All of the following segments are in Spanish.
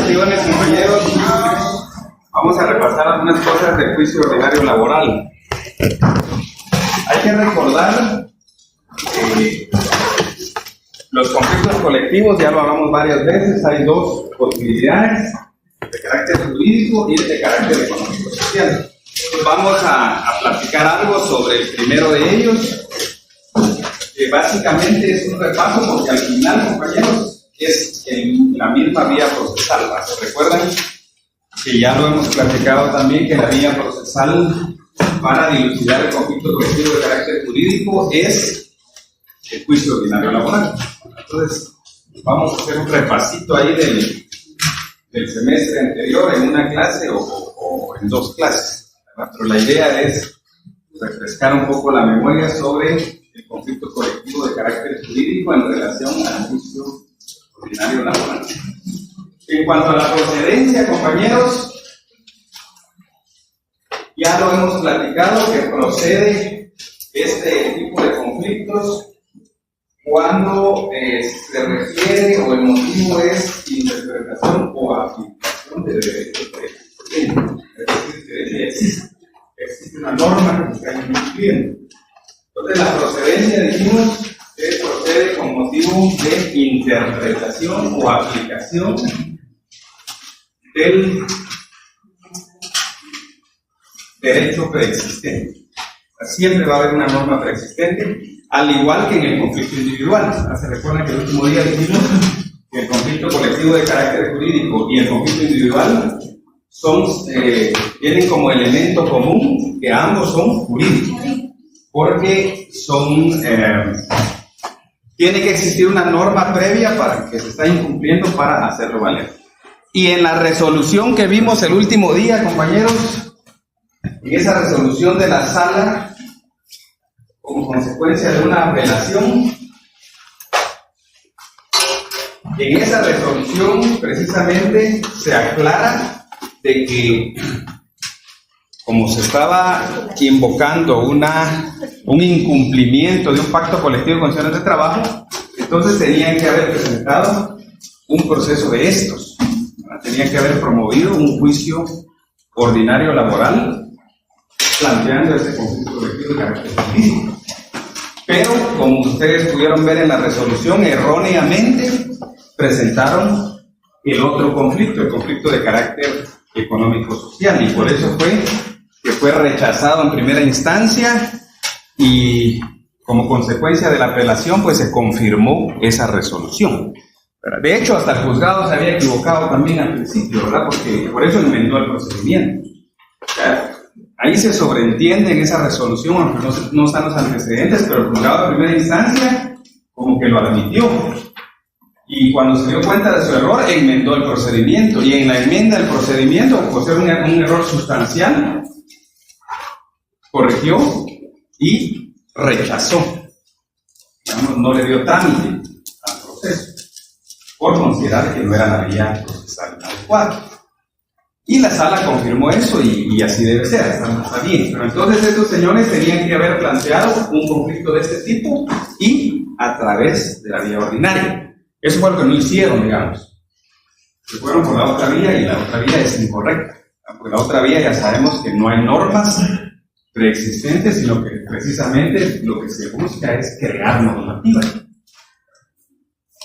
ocasiones, compañeros, vamos a repasar algunas cosas del juicio ordinario laboral. Hay que recordar que los conflictos colectivos, ya lo hablamos varias veces, hay dos posibilidades, de carácter jurídico y de carácter económico-social. Vamos a platicar algo sobre el primero de ellos, que básicamente es un repaso, porque al final, compañeros, es la misma vía procesal. ¿Se recuerdan? Que ya lo hemos platicado también, que la vía procesal para dilucidar el conflicto colectivo de carácter jurídico es el juicio ordinario laboral. Entonces, vamos a hacer un repasito ahí del semestre anterior en una clase o en dos clases, ¿verdad? Pero la idea es refrescar un poco la memoria sobre el conflicto colectivo de carácter jurídico en relación al juicio ordinario laboral. En cuanto a la procedencia, compañeros, ya lo hemos platicado que procede este tipo de conflictos cuando se refiere o el motivo es interpretación o aplicación de derechos de existe una norma que se está incumpliendo. Entonces la procedencia, dijimos, procede con motivo de interpretación o aplicación del derecho preexistente. Siempre va a haber una norma preexistente, al igual que en el conflicto individual. Se recuerdan que el último día dijimos que el conflicto colectivo de carácter jurídico y el conflicto individual tienen como elemento común que ambos son jurídicos, porque tiene que existir una norma previa para que se está incumpliendo para hacerlo valer. Y en la resolución que vimos el último día, compañeros, en esa resolución de la sala, como consecuencia de una apelación, en esa resolución precisamente se aclara de que, como se estaba invocando un incumplimiento de un pacto colectivo de condiciones de trabajo, entonces tenían que haber presentado un proceso de estos, ¿verdad? Tenían que haber promovido un juicio ordinario laboral planteando ese conflicto colectivo de carácter jurídico. Pero, como ustedes pudieron ver en la resolución, erróneamente presentaron el otro conflicto, el conflicto de carácter económico-social, y por eso fue rechazado en primera instancia, y como consecuencia de la apelación pues se confirmó esa resolución. De hecho, hasta el juzgado se había equivocado también al principio, ¿verdad? Porque por eso enmendó el procedimiento. Ahí se sobreentiende en esa resolución, aunque no están los antecedentes, pero el juzgado de primera instancia como que lo admitió. Y cuando se dio cuenta de su error, enmendó el procedimiento. Y en la enmienda del procedimiento, por ser un error sustancial, corrigió y rechazó. Digamos, no le dio trámite al proceso, por considerar que no era la vía procesal adecuada. Y la sala confirmó eso y así debe ser, está bien. Pero entonces estos señores tenían que haber planteado un conflicto de este tipo y a través de la vía ordinaria. Eso fue lo que no hicieron, digamos. Se fueron por la otra vía y la otra vía es incorrecta. Porque la otra vía ya sabemos que no hay normas preexistentes, sino que precisamente lo que se busca es crear normativa.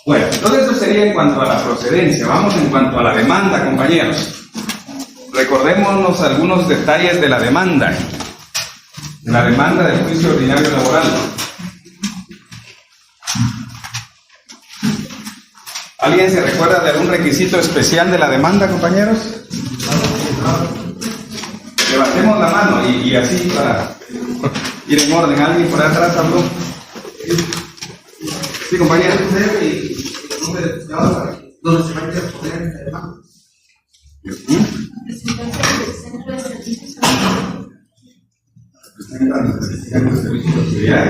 Bueno, entonces eso sería en cuanto a la procedencia. Vamos en cuanto a la demanda, compañeros. Recordémonos algunos detalles de la demanda del juicio ordinario laboral. ¿Alguien se recuerda de algún requisito especial de la demanda, compañeros? Levantemos la mano y así para ir en orden. ¿Alguien por atrás habló? Sí, compañero. ¿Dónde se va a interponer la demanda?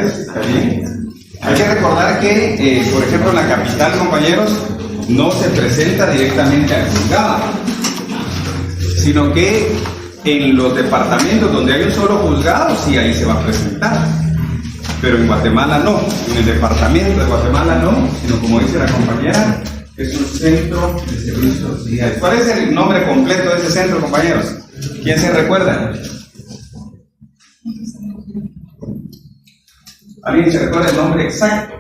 Está bien. Hay que recordar que, por ejemplo, en la capital, compañeros, no se presenta directamente al juzgado, sino que en los departamentos donde hay un solo juzgado, sí, ahí se va a presentar. Pero en Guatemala no, en el departamento de Guatemala no, sino como dice la compañera, es un centro de servicios auxiliares. ¿Cuál es el nombre completo de ese centro, compañeros? ¿Quién se recuerda? ¿Alguien se recuerda el nombre exacto?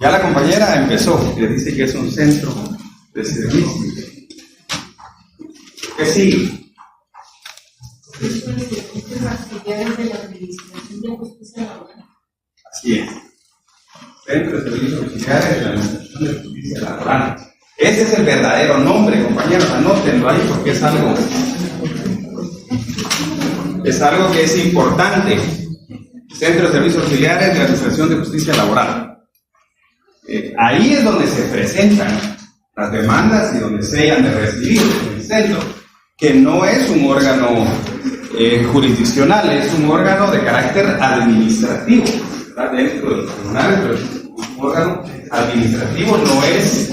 Ya la compañera empezó, que dice que es un centro de servicios. ¿Qué sigue? Así es. Centro de servicios auxiliares de la Administración de Justicia Laboral. Ese es el verdadero nombre, compañeros, anótenlo ahí porque es algo que es importante. Centro de servicios auxiliares de la Administración de Justicia Laboral. Ahí es donde se presentan las demandas y donde se hayan de recibir el centro, que no es un órgano jurisdiccional, es un órgano de carácter administrativo, ¿verdad? Dentro de los tribunales, pero es un órgano administrativo, no es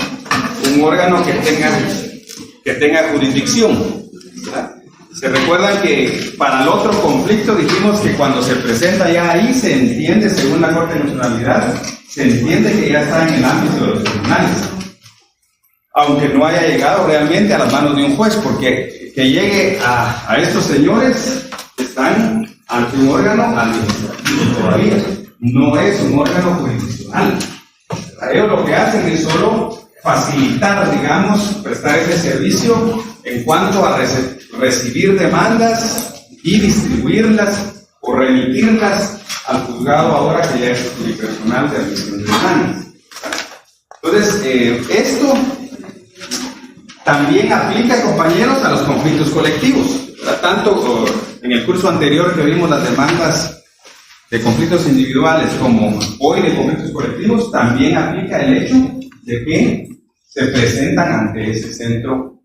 un órgano que tenga jurisdicción, ¿verdad? Se recuerdan que para el otro conflicto dijimos que cuando se presenta ya ahí se entiende, según la Corte de Nacionalidad, se entiende que ya está en el ámbito de los tribunales, aunque no haya llegado realmente a las manos de un juez, porque que llegue a estos señores están ante un órgano administrativo todavía, no es un órgano jurisdiccional. Ellos lo que hacen es solo facilitar, digamos, prestar ese servicio en cuanto a recibir demandas y distribuirlas o remitirlas al juzgado ahora que ya es unipersonal de admisión de demandas. Entonces, esto también aplica, compañeros, a los conflictos colectivos. Tanto en el curso anterior que vimos las demandas de conflictos individuales como hoy de conflictos colectivos, también aplica el hecho de que se presentan ante ese centro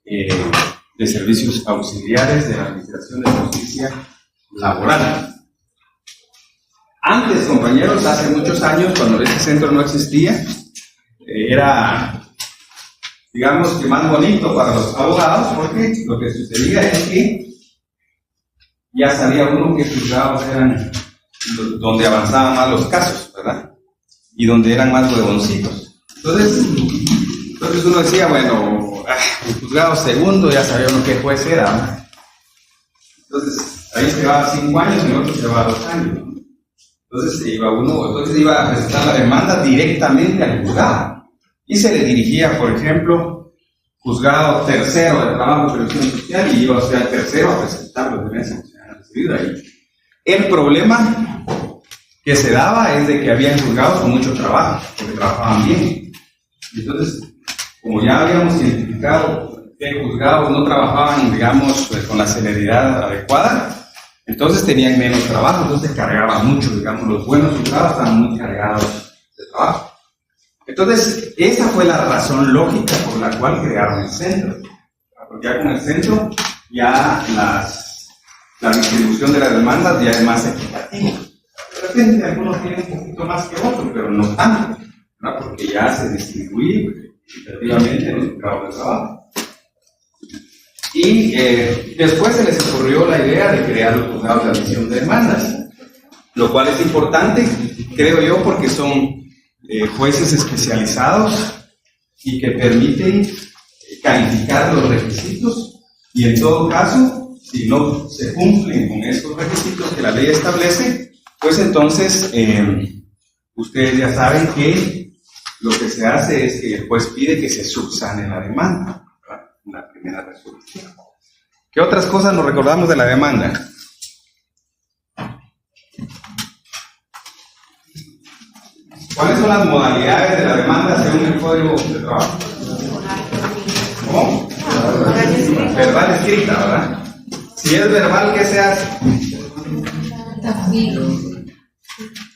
de servicios auxiliares de la Administración de Justicia Laboral. Antes, compañeros, hace muchos años, cuando ese centro no existía, era, digamos que más bonito para los abogados, porque lo que sucedía es que ya sabía uno que juzgados eran donde avanzaban más los casos, ¿verdad? Y donde eran más huevoncitos. Entonces uno decía, bueno, el juzgado segundo ya sabía uno qué juez era, ¿no? Entonces ahí se llevaba 5 años y en otro se llevaba 2 años. Entonces iba a presentar la demanda directamente al juzgado y se le dirigía, por ejemplo, juzgado tercero de trabajo de previsión social, y iba a ser el tercero a presentar los derechos que se habían recibido ahí. El problema que se daba es de que había juzgados con mucho trabajo, porque trabajaban bien. Entonces, como ya habíamos identificado que juzgados no trabajaban, digamos, con la celeridad adecuada, entonces tenían menos trabajo, entonces cargaban mucho, digamos, los buenos juzgados estaban muy cargados de trabajo. Entonces, esa fue la razón lógica por la cual crearon el centro, porque ya con el centro ya la distribución de las demandas ya es más equitativa. De repente algunos tienen un poquito más que otros, pero no tanto, ¿verdad? Porque ya se distribuye equitativamente en los juzgados de trabajo. Y después se les ocurrió la idea de crear los juzgados de admisión de demandas, lo cual es importante, creo yo, porque son jueces especializados y que permiten calificar los requisitos, y en todo caso, si no se cumplen con esos requisitos que la ley establece, pues entonces ustedes ya saben que lo que se hace es que el juez pide que se subsane la demanda, ¿verdad? La primera resolución. ¿Qué otras cosas nos recordamos de la demanda? ¿Cuáles son las modalidades de la demanda según el Código de Trabajo? ¿Cómo? Verbal escrita, ¿verdad? Si es verbal, ¿qué se hace?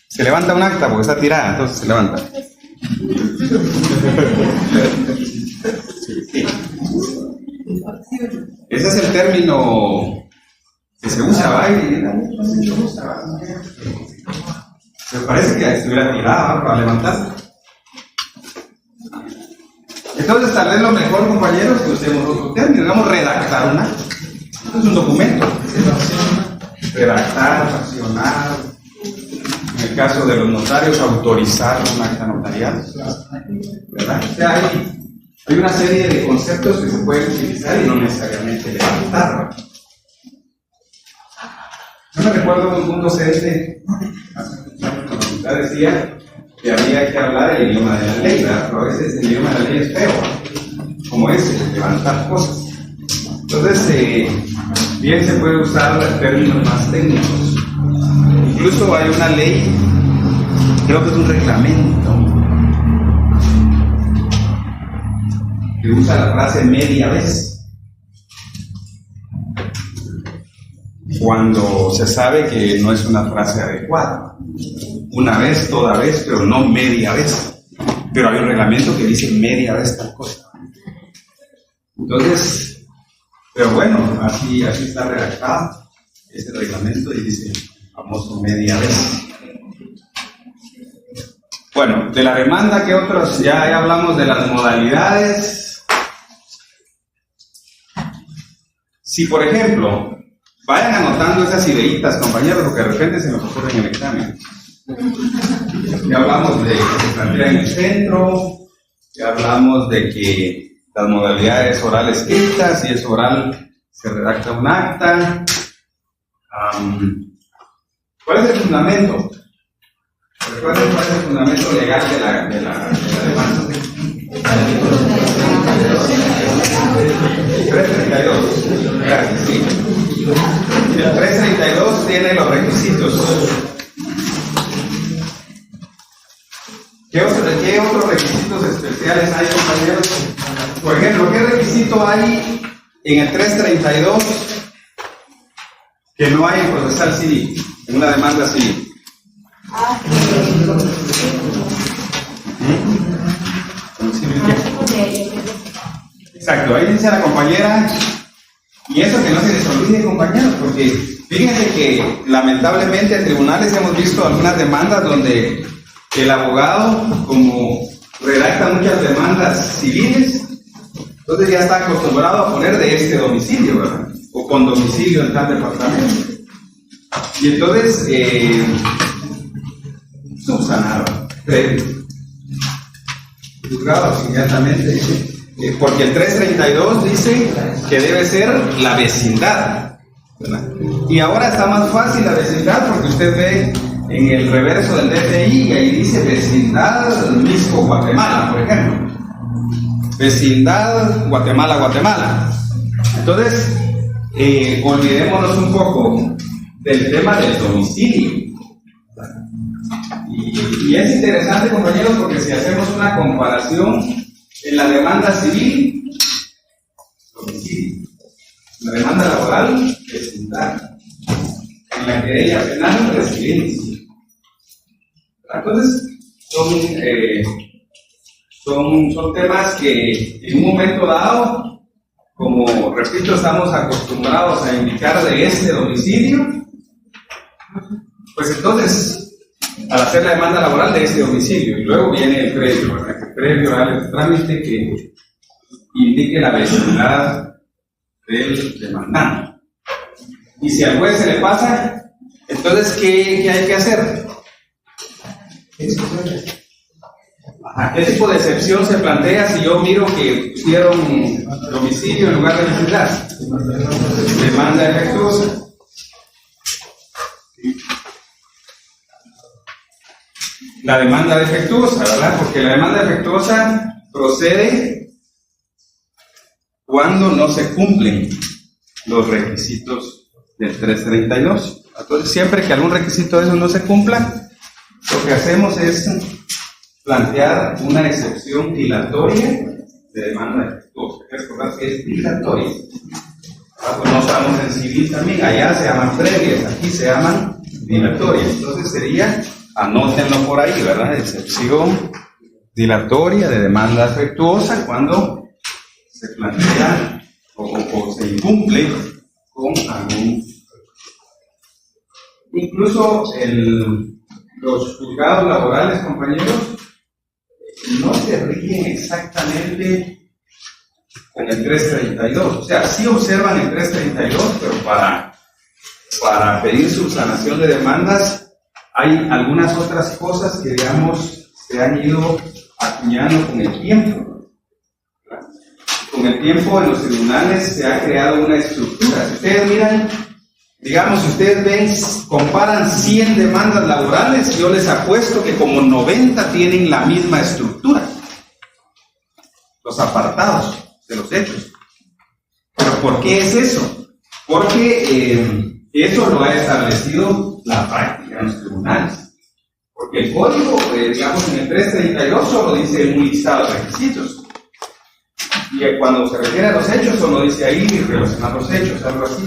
Se levanta un acta porque está tirada, entonces se levanta. Sí. Ese es el término que se usa, ¿verdad? Me parece que estuviera tirada para levantarse. Entonces, tal vez lo mejor, compañeros, que usemos otro término, digamos, redactar un acta. Esto es un documento. Redactar, fraccionar, el caso de los notarios, autorizar un acta notarial, ¿verdad? O sea, hay una serie de conceptos que se pueden utilizar y no necesariamente levantar. Yo me recuerdo un docente, decía que había que hablar el idioma de la ley, ¿verdad? Pero a veces el idioma de la ley es feo, como es levantar cosas. Entonces, bien se puede usar términos más técnicos. Incluso hay una ley, creo que es un reglamento, que usa la frase media vez, cuando se sabe que no es una frase adecuada. Una vez, toda vez, pero no media vez. Pero hay un reglamento que dice media vez tal cosa. Entonces, pero bueno, así está redactado ese reglamento y dice famoso media vez. Bueno, de la demanda, ¿qué otros? Ya hablamos de las modalidades. Si, por ejemplo, vayan anotando esas ideitas, compañeros, porque de repente se nos ocurre en el examen. Ya hablamos de que se plantea en el centro, ya hablamos de que las modalidades oral escritas, si es oral se redacta un acta. ¿Cuál es el fundamento? ¿Recuerden cuál es el fundamento legal de la demanda? 332. Gracias, sí. El 332 tiene los requisitos. ¿Qué otros requisitos especiales hay, compañeros? Por ejemplo, ¿qué requisito hay en el 332 que no hay en procesal civil, en una demanda civil? Exacto, ahí dice la compañera, y eso que no se les olvide, compañeros, porque fíjense que lamentablemente en tribunales hemos visto algunas demandas donde el abogado, como redacta muchas demandas civiles, entonces ya está acostumbrado a poner de este domicilio, ¿verdad? O con domicilio en tal departamento. Y entonces, subsanado, juzgado inmediatamente, porque el 332 dice que debe ser la vecindad, ¿verdad? Y ahora está más fácil la vecindad porque usted ve en el reverso del DFI y ahí dice vecindad Misco, Guatemala, por ejemplo. Vecindad Guatemala, Guatemala. Entonces, olvidémonos un poco del tema del domicilio. Y es interesante, compañeros, porque si hacemos una comparación en la demanda civil, domicilio. La demanda laboral, vecindad. En la querella penal, residencia. Entonces, son temas que en un momento dado, como repito, estamos acostumbrados a indicar de este domicilio, pues entonces, al hacer la demanda laboral de este domicilio, y luego viene el previo, ¿verdad? Que previo al trámite que indique la vecindad del demandante. Y si al juez se le pasa, entonces, ¿qué hay que hacer? ¿Qué tipo de excepción se plantea si yo miro que pusieron domicilio en lugar de vecindad? Demanda defectuosa. La demanda defectuosa, ¿verdad? Porque la demanda defectuosa procede cuando no se cumplen los requisitos del 332. Entonces, siempre que algún requisito de esos no se cumpla, lo que hacemos es plantear una excepción dilatoria de demanda defectuosa. Hay que recordar que es dilatoria. No estamos en civil también, allá se llaman previas, aquí se llaman dilatorias. Entonces sería, anótenlo por ahí, ¿verdad? Excepción dilatoria de demanda defectuosa cuando se plantea o se incumple con algún. Incluso los juzgados laborales, compañeros, no se rigen exactamente con el 332. O sea, sí observan el 332, pero para pedir subsanación de demandas hay algunas otras cosas que, digamos, se han ido acuñando con el tiempo, ¿verdad? Con el tiempo en los tribunales se ha creado una estructura. Si ustedes miran, digamos, si ustedes ven, comparan 100 demandas laborales, yo les apuesto que como 90 tienen la misma estructura. Los apartados de los hechos. ¿Pero por qué es eso? Porque eso lo ha establecido la práctica en los tribunales. Porque el código, digamos, en el 332 solo dice un listado de requisitos. Y cuando se refiere a los hechos, solo dice ahí relacionar los hechos, algo así.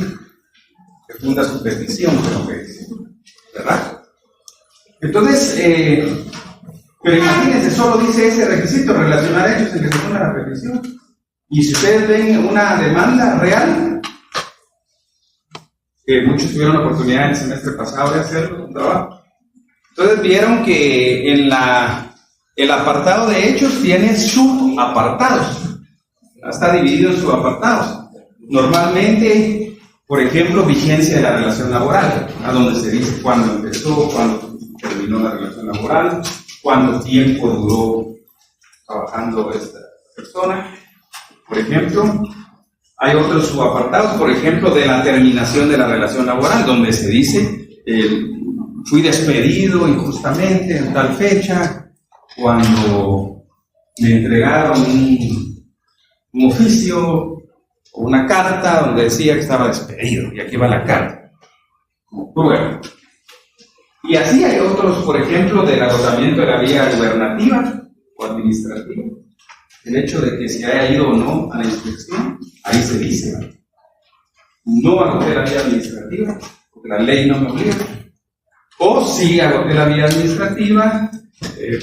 Que funda su petición, creo que dice. ¿Verdad? Entonces, pero imagínense, solo dice ese requisito, relacionar hechos en que se funda la petición. Y si ustedes ven una demanda real, que muchos tuvieron la oportunidad el semestre pasado de hacerlo, un trabajo, entonces vieron que en el apartado de hechos tiene subapartados. Está dividido en subapartados. Normalmente, por ejemplo, vigencia de la relación laboral, a donde se dice cuándo empezó, cuándo terminó la relación laboral, cuánto tiempo duró trabajando esta persona. Por ejemplo, hay otros subapartados, por ejemplo, de la terminación de la relación laboral, donde se dice, fui despedido injustamente en tal fecha, cuando me entregaron un oficio o una carta donde decía que estaba despedido, y aquí va la carta, como prueba. Y así hay otros, por ejemplo, del agotamiento de la vía gubernativa o administrativa. El hecho de que se haya ido o no a la inspección, ahí se dice, no agoté la vía administrativa, porque la ley no me obliga. O sí agoté la vía administrativa,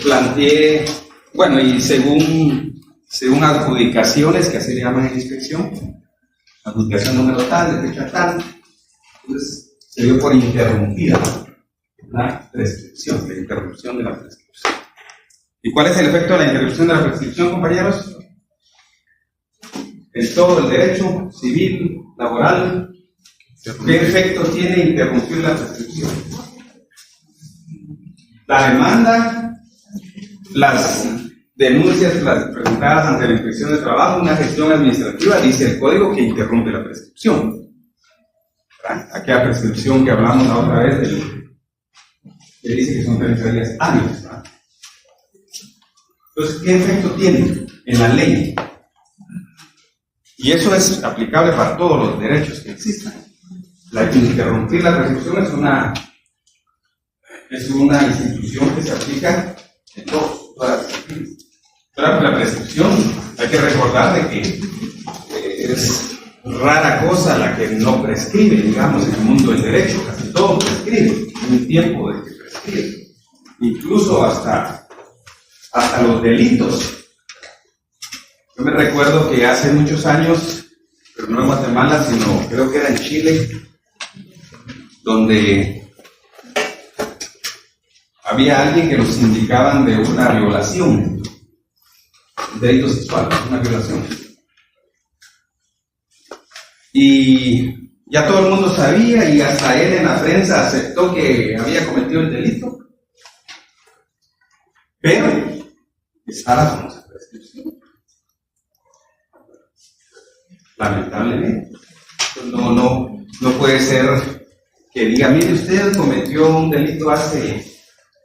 planteé, bueno, y según adjudicaciones, que así le llaman en inspección, adjudicación número tal, de fecha tal, entonces se dio por interrumpida la prescripción, la interrupción de la prescripción. ¿Y cuál es el efecto de la interrupción de la prescripción, compañeros? En todo el derecho civil, laboral, ¿qué efecto tiene interrumpir la prescripción? La demanda, las denuncias presentadas ante la Inspección de Trabajo, una gestión administrativa, dice el código que interrumpe la prescripción. Aquella prescripción que hablamos la otra vez, que dice que son 30 días hábiles, ¿verdad? Entonces, ¿qué efecto tiene en la ley? Y eso es aplicable para todos los derechos que existan. Interrumpir la prescripción es una institución que se aplica en todas las disciplinas. Claro, la prescripción, hay que recordar de que es rara cosa la que no prescribe, digamos, en el mundo del derecho. Casi todo prescribe, hay un tiempo de que prescribe. Incluso hasta los delitos. Yo me recuerdo que hace muchos años, pero no en Guatemala, sino creo que era en Chile, donde había alguien que nos indicaban de una violación, un delito sexual, una violación. Y ya todo el mundo sabía, y hasta él en la prensa aceptó que había cometido el delito, pero estaba con esa prescripción. Lamentablemente. No puede ser que diga, mire, usted cometió un delito hace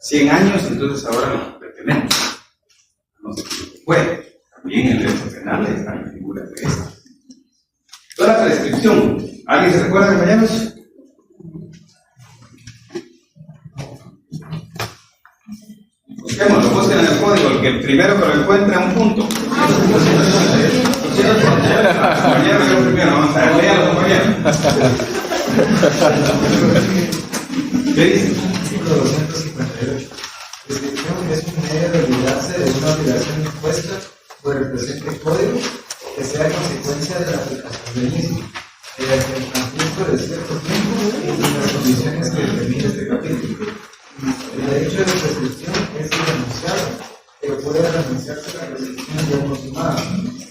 100 años, entonces ahora lo detenemos. No se puede. También en el derecho penal está la figura de esta. Toda la prescripción. ¿Alguien se recuerda, compañeros? Busquémoslo, busquen en el código, el que primero que lo encuentre a un punto. Compañeros, yo primero, vamos a ver, léalo, compañeros. ¿Qué dice? Artículo 258. Prescripción es un medio de librarse de una obligación impuesta por el presente código que sea consecuencia de la aplicación del mismo, mediante el transcurso de cierto tiempo y en las condiciones que determina este capítulo. El derecho de prescripción es irrenunciable, pero puede renunciarse a la prescripción ya consumada,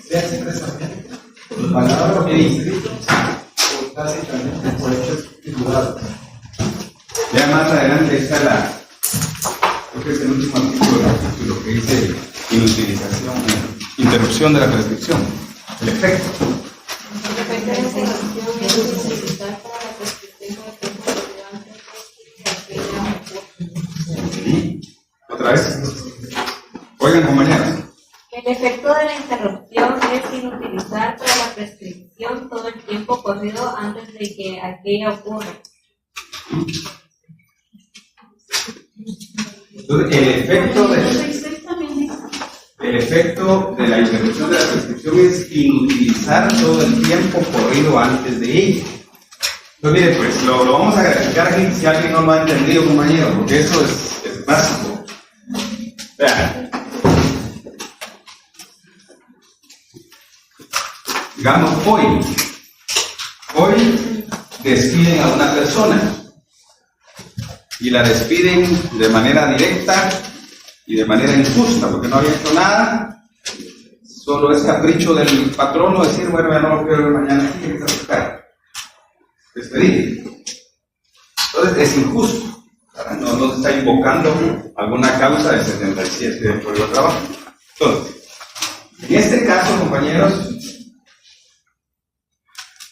sea expresamente, por palabra o por escrito, o tácitamente por hechos figurados. Ya más adelante está introducción de la prescripción, el efecto. El efecto de la interrupción es utilizar para la prescripción de tiempo relevante. Otra vez. Oigan, compañeros. El efecto de la interrupción es inutilizar para la prescripción todo el tiempo corrido antes de que aquella ocurra. Entonces, el efecto de la interrupción de la prescripción es inutilizar todo el tiempo corrido antes de ella. Entonces, mire, pues lo vamos a graficar aquí si alguien no lo ha entendido, compañero, porque eso es básico. Vean. Digamos, hoy despiden a una persona y la despiden de manera directa y de manera injusta, porque no había hecho nada, solo es capricho del patrono decir, bueno, ya no lo quiero ver mañana aquí, hay que buscar. Despedir. Entonces es injusto, ¿verdad? No se está invocando alguna causa del 77 del Código de Trabajo. Entonces, en este caso, compañeros,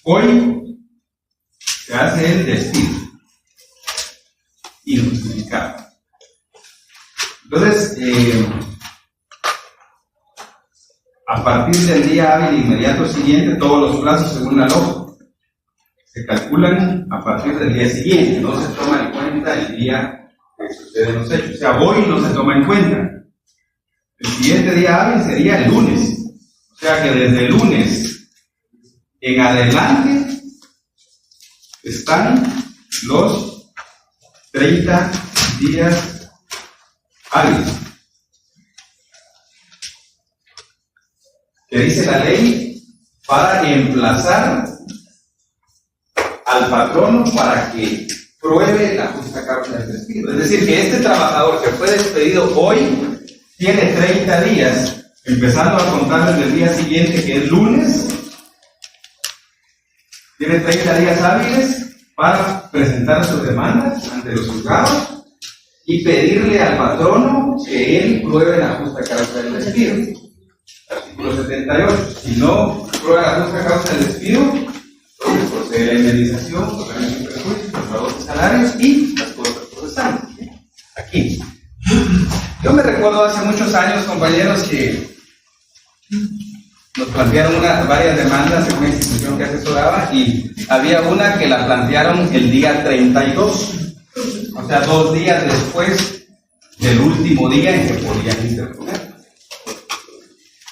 hoy se hace el despido injustificado. Entonces, a partir del día hábil inmediato siguiente, todos los plazos según la LOC se calculan a partir del día siguiente, no se toma en cuenta el día que suceden los hechos. O sea, hoy no se toma en cuenta. El siguiente día hábil sería el lunes. O sea que desde el lunes en adelante están los 30 días hábiles. Que dice la ley para emplazar al patrono para que pruebe la justa causa del despido. Es decir, que este trabajador que fue despedido hoy tiene 30 días, empezando a contar desde el día siguiente, que es lunes, tiene 30 días hábiles para presentar sus demandas ante los juzgados y pedirle al patrono que él pruebe la justa causa del despido. Artículo 78. Si no prueba la justa causa del despido, entonces procede la indemnización, los daños y perjuicios, los pagos de salarios y las cosas procesales. Aquí. Yo me recuerdo hace muchos años, compañeros, que nos plantearon varias demandas en una institución que asesoraba y había una que la plantearon el día 32, o sea, 2 días después del último día en que podían interponer.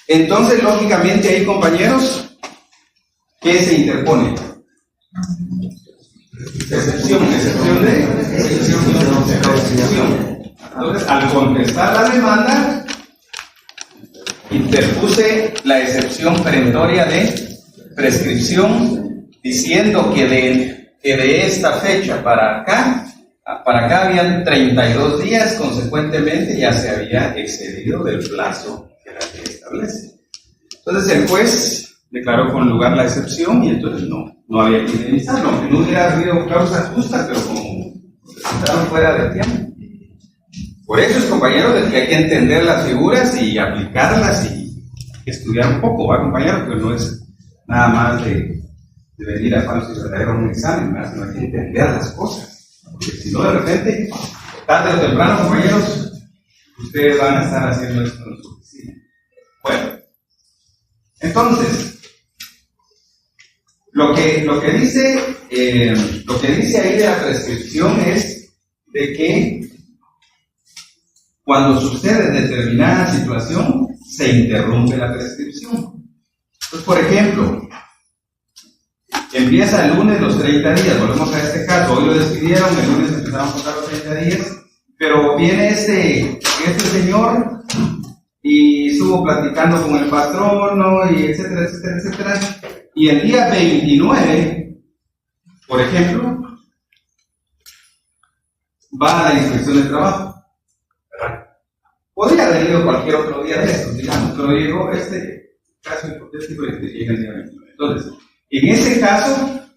Entonces, lógicamente, ahí, compañeros, ¿qué se interpone? Excepción. Entonces, al contestar la demanda, interpuse la excepción perentoria de prescripción, diciendo que de esta fecha para acá habían 32 días, consecuentemente ya se había excedido del plazo que la ley establece. Entonces el juez declaró con lugar la excepción y entonces no había que indemnizarlo, aunque no hubiera habido causa justa, pero como estaban fuera de tiempo. Por eso, compañeros, de que hay que entender las figuras y aplicarlas y estudiar un poco, ¿va, compañeros? Pues no es nada más de venir a falso y verdadero a un examen, ¿verdad? Sino hay que entender las cosas. Porque si no, de repente, tarde o temprano, compañeros, ustedes van a estar haciendo esto en su oficina. Bueno, entonces, lo que dice ahí de la prescripción es de que cuando sucede determinada situación, se interrumpe la prescripción. Entonces, por ejemplo, empieza el lunes los 30 días, volvemos a este caso, hoy lo despidieron, el lunes empezaron a contar los 30 días, pero viene este señor y estuvo platicando con el patrono y etcétera, etcétera, etcétera, y el día 29, por ejemplo, va a la inspección de trabajo. Podría haber ido cualquier otro día de estos, digamos, pero llegó este caso hipotético de que llega el día 29. Entonces, en ese caso,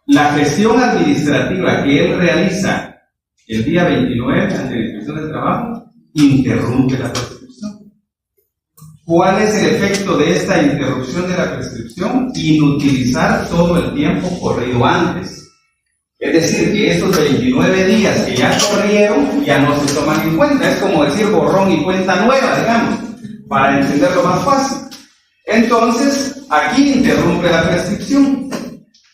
la gestión administrativa que él realiza el día 29 ante la inspección de trabajo interrumpe la prescripción. ¿Cuál es el efecto de esta interrupción de la prescripción? Inutilizar todo el tiempo corrido antes. Es decir, que estos 29 días que ya corrieron ya no se toman en cuenta. Es como decir borrón y cuenta nueva, digamos, para entenderlo más fácil. Entonces, aquí interrumpe la prescripción.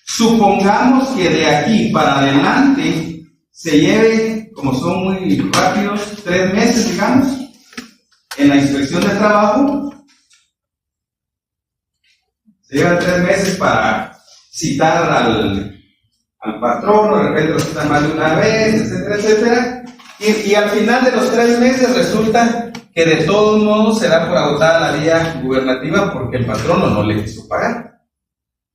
Supongamos que de aquí para adelante se lleve, como son muy rápidos, 3 meses, digamos, en la inspección de trabajo. Se llevan 3 meses para citar al patrón, o de repente lo citan más de una vez, etcétera, etcétera. Y al final de los 3 meses resulta que de todos modos se da por agotada la vía gubernativa porque el patrono no le quiso pagar.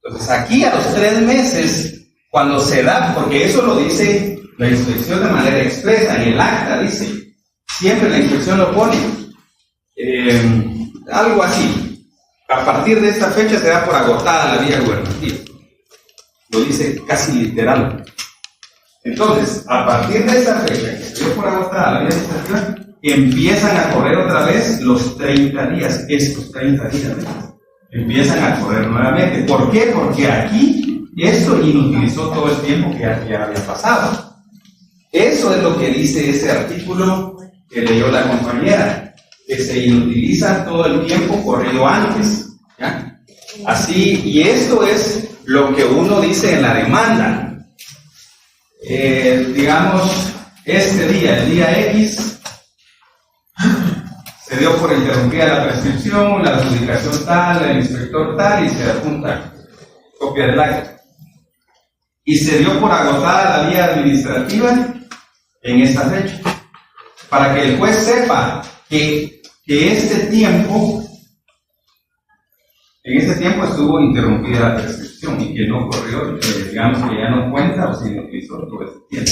Entonces aquí a los 3 meses, cuando se da, porque eso lo dice la inspección de manera expresa, en el acta dice, siempre la inspección lo pone, algo así, a partir de esta fecha se da por agotada la vía gubernativa. Lo dice casi literal. Entonces, a partir de esa fecha que se dio por agotada la vía administrativa, empiezan a correr otra vez los 30 días, estos 30 días, empiezan a correr nuevamente. ¿Por qué? Porque aquí esto inutilizó todo el tiempo que ya había pasado. Eso es lo que dice ese artículo que leyó la compañera, que se inutiliza todo el tiempo corrido antes, ¿ya? Así, y esto es lo que uno dice en la demanda. Digamos, este día, el día X, se dio por interrumpida la prescripción, la adjudicación tal, el inspector tal, y se adjunta copia del acta. Y se dio por agotada la vía administrativa en esta fecha, para que el juez sepa que este tiempo, en este tiempo estuvo interrumpida la prescripción y que no corrió, digamos que ya no cuenta o se inutilizó todo este tiempo.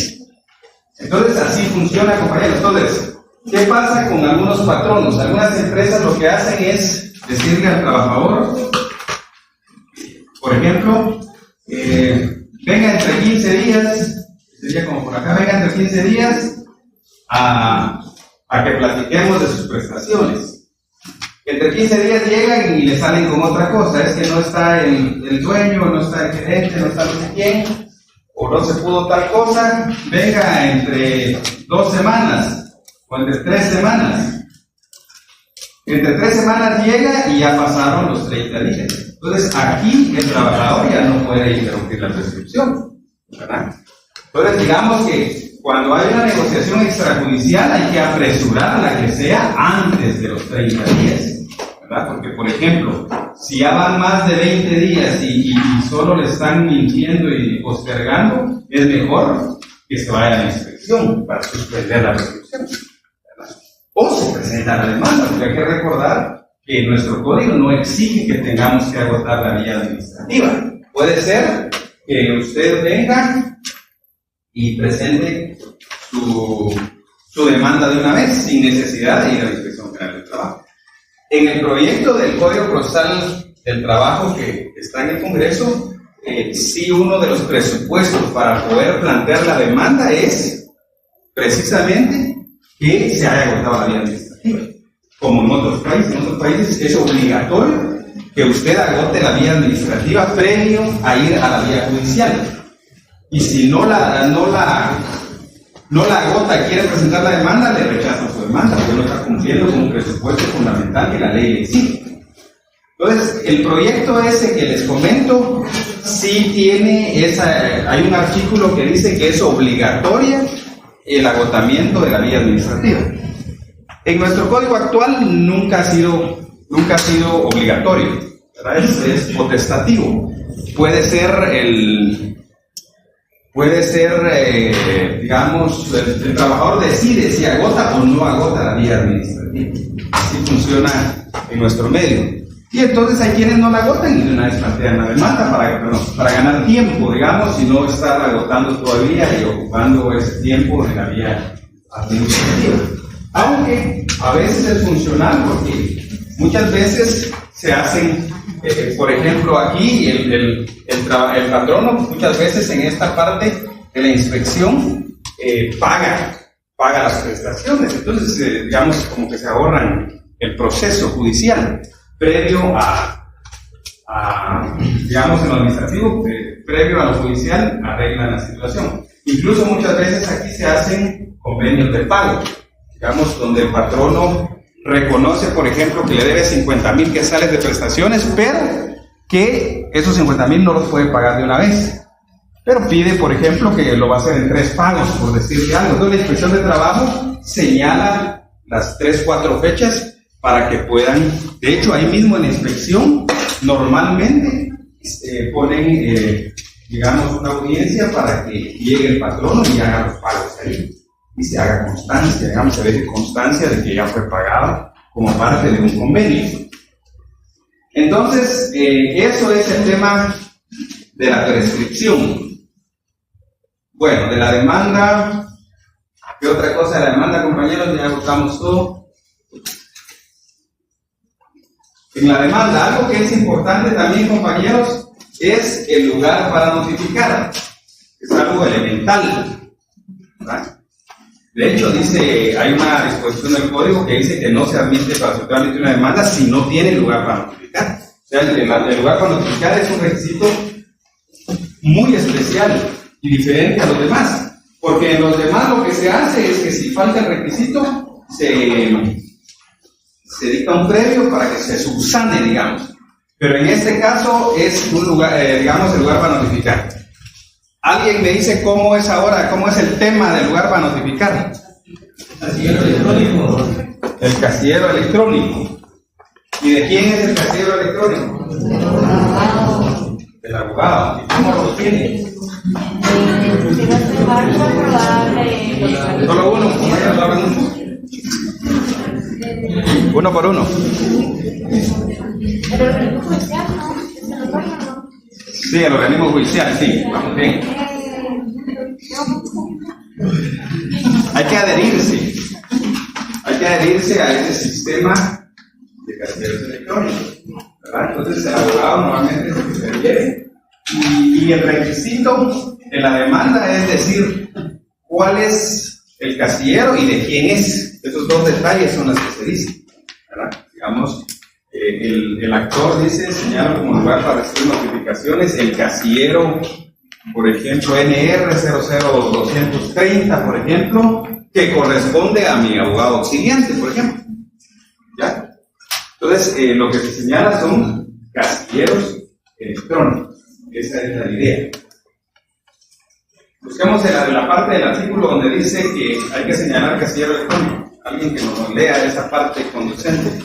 Entonces así funciona, compañeros. Entonces, ¿qué pasa con algunos patronos? Algunas empresas lo que hacen es decirle al trabajador, por ejemplo, venga entre 15 días, sería como por acá, venga entre 15 días a que platiquemos de sus prestaciones. Entre 15 días llegan y le salen con otra cosa, es que no está el dueño, no está el gerente, no está no sé quién, o no se pudo tal cosa, venga entre 2 semanas, o entre 3 semanas. Entre 3 semanas llega y ya pasaron los 30 días. Entonces aquí el trabajador ya no puede interrumpir la prescripción, ¿verdad? Entonces digamos que cuando hay una negociación extrajudicial hay que apresurar la que sea antes de los 30 días, ¿verdad? Porque, por ejemplo, si ya van más de 20 días y solo le están mintiendo y postergando, es mejor que se vaya a la inspección para suspender la prescripción, ¿verdad? O se presenta la demanda, porque hay que recordar que nuestro código no exige que tengamos que agotar la vía administrativa. Puede ser que usted venga y presente su demanda de una vez, sin necesidad de ir a la Inspección General del Trabajo. En el proyecto del Código Procesal del Trabajo que está en el Congreso, sí, uno de los presupuestos para poder plantear la demanda es precisamente que se haya agotado la vía administrativa. Como en otros países es obligatorio que usted agote la vía administrativa previo a ir a la vía judicial. Y si no la agota, quiere presentar la demanda, le rechazan su demanda, porque no está cumpliendo con un presupuesto fundamental que la ley le exige. Entonces, el proyecto ese que les comento, sí tiene hay un artículo que dice que es obligatoria el agotamiento de la vía administrativa. En nuestro código actual nunca ha sido obligatorio, ¿verdad? Es potestativo. Puede ser, digamos, el trabajador decide si agota o no agota la vía administrativa. Así funciona en nuestro medio. Y entonces hay quienes no la agotan y de una vez plantean la demanda para ganar tiempo, digamos, y no estar agotando todavía y ocupando ese tiempo de la vía administrativa. Aunque a veces es funcional porque muchas veces se hacen, por ejemplo, aquí el patrono muchas veces en esta parte de la inspección paga las prestaciones. Entonces, digamos, como que se ahorran el proceso judicial previo digamos, en lo administrativo, previo a lo judicial, arreglan la situación. Incluso muchas veces aquí se hacen convenios de pago, digamos, donde el patrono reconoce, por ejemplo, que le debe 50,000 quetzales de prestaciones, pero que esos 50,000 no los puede pagar de una vez. Pero pide, por ejemplo, que lo va a hacer en 3 pagos, por decirle algo. Entonces la Inspección de Trabajo señala las 3-4 fechas para que puedan, de hecho ahí mismo en la inspección, normalmente ponen, digamos, una audiencia para que llegue el patrono y haga los pagos ahí. Y se haga constancia, digamos, se deje constancia de que ya fue pagado como parte de un convenio. Entonces, eso es el tema de la prescripción. Bueno, de la demanda, ¿qué otra cosa de la demanda, compañeros? Ya agotamos todo. En la demanda, algo que es importante también, compañeros, es el lugar para notificar. Es algo elemental, ¿verdad? De hecho, dice, hay una disposición del código que dice que no se admite para aceptar una demanda si no tiene lugar para notificar. O sea, el lugar para notificar es un requisito muy especial y diferente a los demás, porque en los demás lo que se hace es que si falta el requisito, se dicta un previo para que se subsane, digamos. Pero en este caso es un lugar, digamos, el lugar para notificar. ¿Alguien me dice cómo es ahora, cómo es el tema del lugar para notificar? Casillero electrónico. El casillero electrónico. ¿Y de quién es el casillero electrónico? Del abogado. ¿Y cómo lo tiene? Solo uno, uno por uno. Pero el organismo judicial no. Sí, el organismo judicial, sí, vamos bien. Hay que adherirse a ese sistema de casilleros electrónicos, ¿verdad? Entonces el abogado normalmente es el que se adhiere y el requisito de la demanda es decir cuál es el casillero y de quién es. Esos 2 detalles son los que se dicen, ¿verdad? Digamos, el actor dice, señala como lugar para recibir notificaciones el casillero, por ejemplo, NR 00230, por ejemplo, que corresponde a mi abogado auxiliante, por ejemplo. ¿Ya? Entonces, lo que se señala son casilleros electrónicos. Esa es la idea. Busquemos en la parte del artículo donde dice que hay que señalar casillero electrónico. Alguien que nos lea esa parte conducente.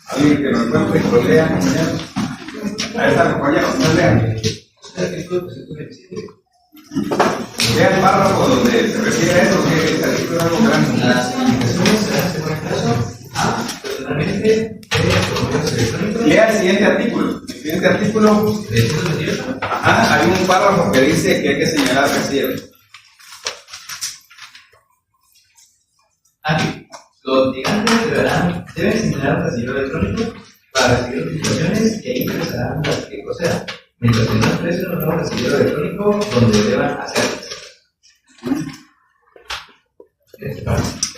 Alguien que nos encuentre y lo lea, compañeros. A esta compañera, no lean. Lea el párrafo donde se refiere a eso, que el artículo es algo grande. Las comunicaciones se hacen por el caso a personalmente Lea el siguiente artículo. El siguiente artículo. Ajá, hay un párrafo que dice que hay que señalar casilleros. Aquí, los litigantes deben señalar un casillero electrónico para recibir notificaciones que interesarán las que procedan, mientras que no expresen un nuevo casillero electrónico donde deban hacerlas.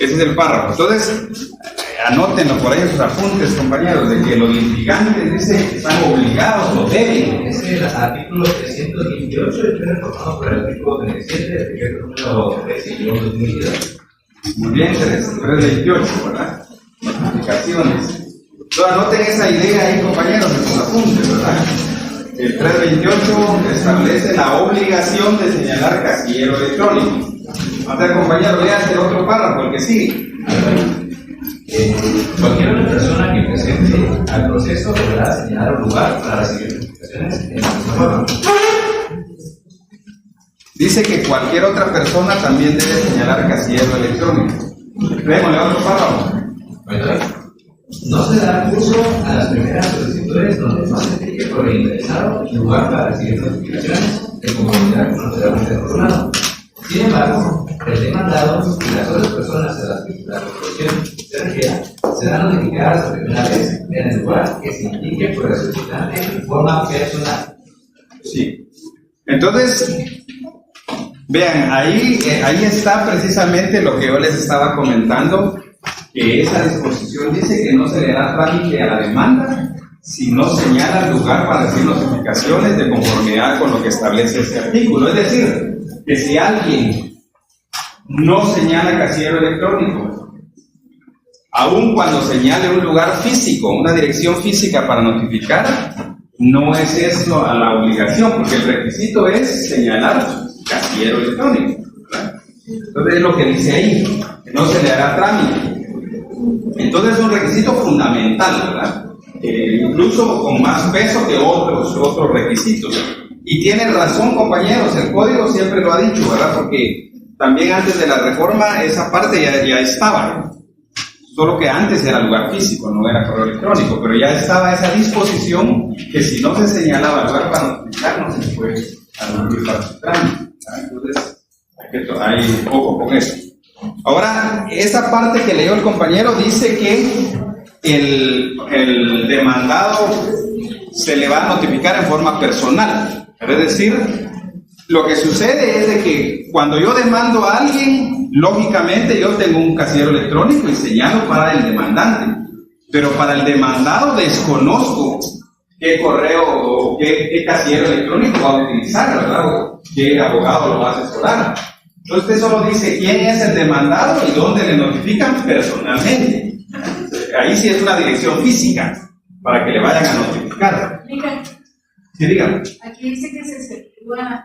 Ese es el párrafo. Entonces, anótenlo por ahí en sus apuntes, compañeros, de que los litigantes dicen que están obligados o deben. Es el artículo 328, fue reformado por el artículo 37 del decreto número 13/2022. Muy bien, 328, ¿verdad? Aplicaciones. Entonces, anoten esa idea ahí, compañeros, en sus apuntes, ¿verdad? El 328 establece la obligación de señalar casillero electrónico. Ahora, compañero, leas el otro párrafo, el que sigue. Cualquier otra persona que presente al proceso deberá señalar un lugar para recibir notificaciones en la misma forma. Dice que cualquier otra persona también debe señalar casillero electrónico. Leémosle otro párrafo. No se da curso a las primeras solicitudes donde no se indique por el interesado el lugar para recibir notificaciones de conformidad con lo legalmente acordado. Sin embargo, el demandado y las otras personas a las que la resolución se refiera serán notificadas por primera vez en el lugar que se indique por el solicitante en forma personal. Sí. Entonces, vean, ahí está precisamente lo que yo les estaba comentando, que esa disposición dice que no se le da trámite a la demanda si no señala el lugar para recibir notificaciones de conformidad con lo que establece este artículo. Es decir, que si alguien no señala casillero electrónico, aun cuando señale un lugar físico, una dirección física para notificar, no es eso a la obligación, porque el requisito es señalar casillero electrónico, ¿verdad? Entonces es lo que dice ahí, que no se le hará trámite. Entonces es un requisito fundamental, ¿verdad? Incluso con más peso que otros requisitos. Y tienen razón, compañeros, el código siempre lo ha dicho, ¿verdad? Porque también antes de la reforma esa parte ya estaba, solo que antes era lugar físico, no era correo electrónico, pero ya estaba esa disposición que si no se señalaba el lugar para notificar, no se puede admitir para su trámite. Entonces, hay un poco con eso. Ahora, esa parte que leyó el compañero dice que el demandado se le va a notificar en forma personal. Es decir, lo que sucede es de que cuando yo demando a alguien, lógicamente yo tengo un casillero electrónico y señalo para el demandante, pero para el demandado desconozco qué correo o qué casillero electrónico va a utilizar, ¿verdad? O qué abogado lo va a asesorar. Entonces usted solo dice quién es el demandado y dónde le notifican personalmente. Ahí sí es una dirección física para que le vayan a notificar. Sí, dígame. Aquí dice que se efectúa.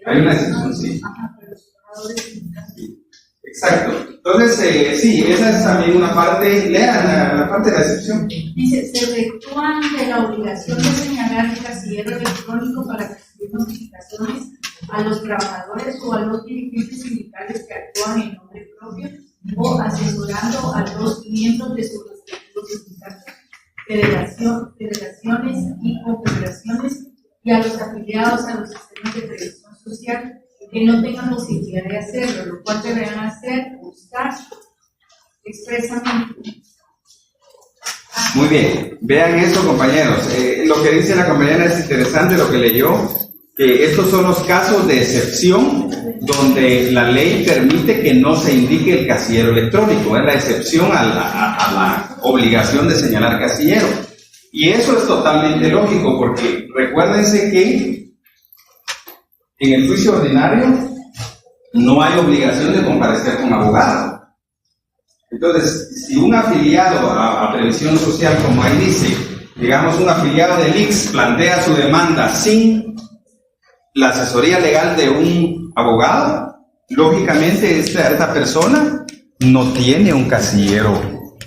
Hay una excepción, sí. Ajá, pero los trabajadores en casa. Exacto. Entonces, sí, esa es también una parte, lean la parte de la excepción. Dice, se efectúan de la obligación de señalar el casillero electrónico para recibir notificaciones a los trabajadores o a los dirigentes sindicales que actúan en nombre propio o asesorando a los miembros de sus respectivos sindicatos, federaciones y confederaciones y a los afiliados a los sistemas de previsión social que no tengan posibilidad de hacerlo, lo cual deberán hacer, buscar expresamente. Muy bien, vean eso, compañeros. Lo que dice la compañera es interesante, lo que leyó, que estos son los casos de excepción donde la ley permite que no se indique el casillero electrónico, es la excepción a la obligación de señalar casillero. Y eso es totalmente lógico, porque recuérdense que en el juicio ordinario no hay obligación de comparecer con abogado. Entonces, si un afiliado a previsión social, como ahí dice, digamos un afiliado del IX plantea su demanda sin la asesoría legal de un abogado, lógicamente esta persona no tiene un casillero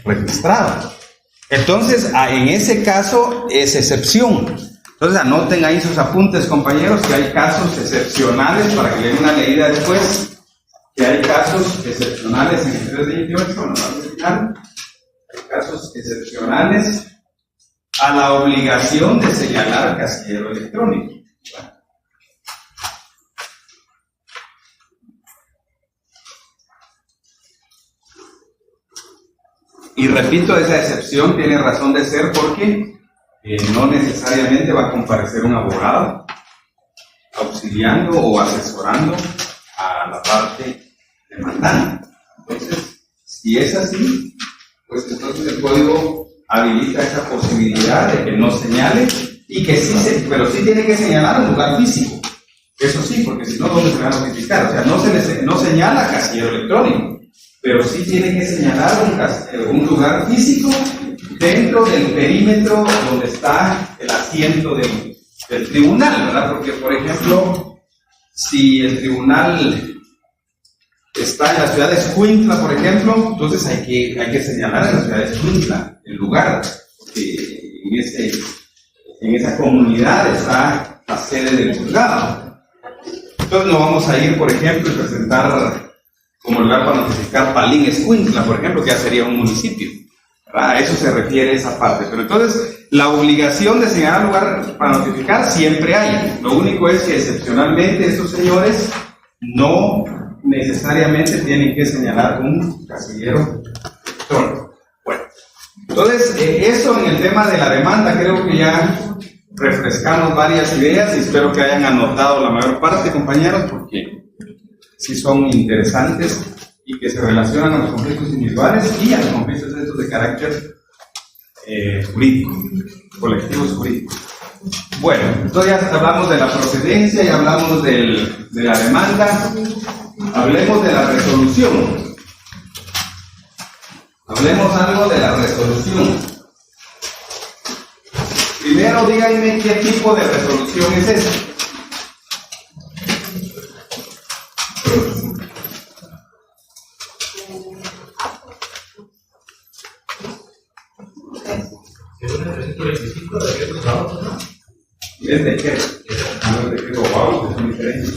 registrado. Entonces, en ese caso es excepción. Entonces, anoten ahí sus apuntes, compañeros, que hay casos excepcionales, para que le den una leída después, que hay casos excepcionales en el 328, no hay casos excepcionales a la obligación de señalar casillero electrónico. Y repito, esa excepción tiene razón de ser porque no necesariamente va a comparecer un abogado auxiliando o asesorando a la parte demandante. Entonces, si es así, pues entonces el código habilita esa posibilidad de que no señale y que sí, pero sí tiene que señalar un lugar físico. Eso sí, porque si no, ¿dónde se va a notificar? O sea, no señala casillero electrónico, pero sí tiene que señalar un lugar físico dentro del perímetro donde está el asiento del tribunal, ¿verdad? Porque, por ejemplo, si el tribunal está en la ciudad de Escuintla, por ejemplo, entonces hay que señalar en la ciudad de Escuintla el lugar, porque en esa comunidad está la sede del juzgado. Entonces no vamos a ir, por ejemplo, y presentar como lugar para notificar Palín Escuintla, por ejemplo, que ya sería un municipio. A eso se refiere esa parte. Pero entonces, la obligación de señalar lugar para notificar siempre hay. Lo único es que excepcionalmente estos señores no necesariamente tienen que señalar un casillero electrónico. Bueno, entonces, eso en el tema de la demanda, creo que ya refrescamos varias ideas y espero que hayan anotado la mayor parte, compañeros, porque sí son interesantes y que se relacionan a los conflictos individuales y a los conflictos estos de carácter jurídico, colectivos jurídicos. Bueno, entonces ya hablamos de la procedencia, ya hablamos de la demanda, hablemos de la resolución. Hablemos algo de la resolución. Primero díganme qué tipo de resolución es esta. Es decreto. No es decreto wow, es diferente.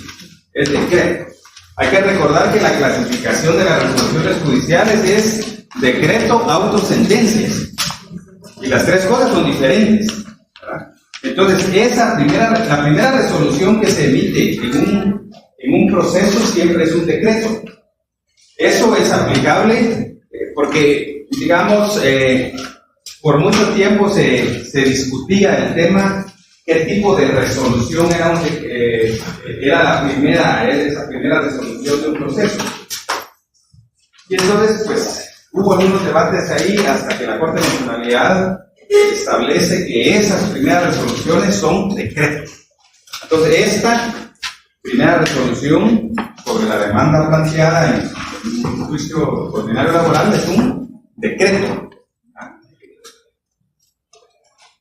Es decreto. Hay que recordar que la clasificación de las resoluciones judiciales es decreto, auto, sentencias. Y las tres cosas son diferentes. ¿Verdad? Entonces, la primera resolución que se emite en un proceso siempre es un decreto. Eso es aplicable porque, digamos, por mucho tiempo se discutía el tema qué tipo de resolución era esa primera resolución de un proceso. Y entonces, pues, hubo algunos debates ahí hasta que la Corte de Nacionalidad establece que esas primeras resoluciones son decretos. Entonces, esta primera resolución sobre la demanda planteada en un juicio ordinario laboral es un decreto.